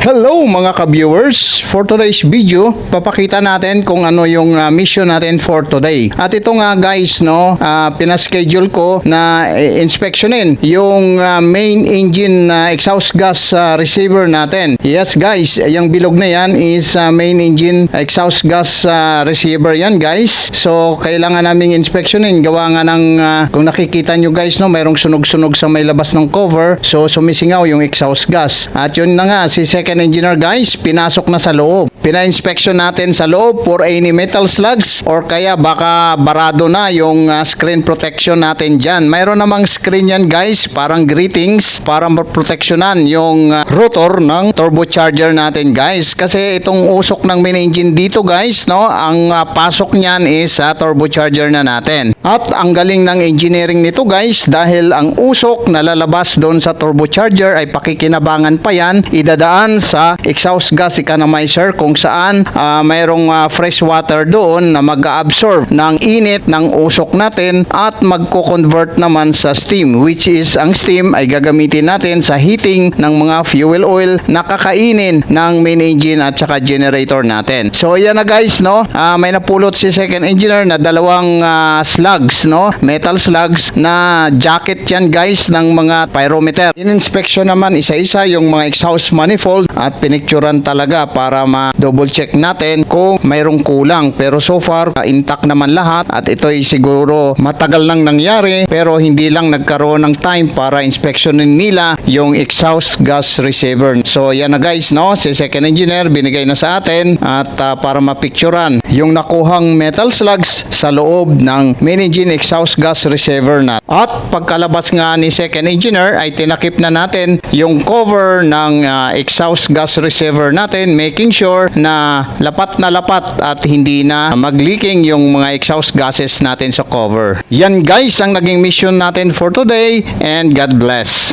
Hello mga ka-viewers! For today's video, papakita natin kung ano yung mission natin for today. At ito nga guys, pinaschedule ko na inspeksyonin yung main engine exhaust gas receiver natin. Yes guys, yung bilog na yan is main engine exhaust gas receiver yan guys. So kailangan naming inspeksyonin. Gawa nga ng, kung nakikita nyo guys, mayroong sunog-sunog sa may labas ng cover. So sumisingaw yung exhaust gas. At yun na nga, si second engineer guys, pinasok na sa loob. Pina-inspection natin sa loob for any metal slugs or kaya baka barado na yung screen protection natin dyan. Mayroon namang screen yan guys, parang greetings para proteksyonan yung rotor ng turbocharger natin guys. Kasi itong usok ng main engine dito guys, ang pasok niyan is sa turbocharger na natin. At ang galing ng engineering nito guys, dahil ang usok na lalabas doon sa turbocharger ay pakikinabangan pa yan, idadaan sa exhaust gas economizer kung saan mayroong fresh water doon na mag-absorb ng init ng usok natin at magko-convert naman sa steam, which is ang steam ay gagamitin natin sa heating ng mga fuel oil na kakainin ng main engine at saka generator natin. So yan na guys, may napulot si second engineer na dalawang slugs, metal slugs na jacket yan guys ng mga pyrometer. In-inspection naman isa-isa yung mga exhaust manifold at pinicturan talaga para ma-double check natin kung mayroong kulang. Pero so far, intact naman lahat at ito ay siguro matagal nang nangyari pero hindi lang nagkaroon ng time para inspeksyonin nila yung exhaust gas receiver. So yan na guys, si second engineer binigay na sa atin at para mapicturan yung nakuhang metal slugs sa loob ng main engine exhaust gas receiver na. At pagkalabas nga ni second engineer ay tinakip na natin yung cover ng exhaust gas receiver natin, making sure na lapat at hindi na mag-leaking yung mga exhaust gases natin sa cover. Yan guys ang naging mission natin for today and God bless.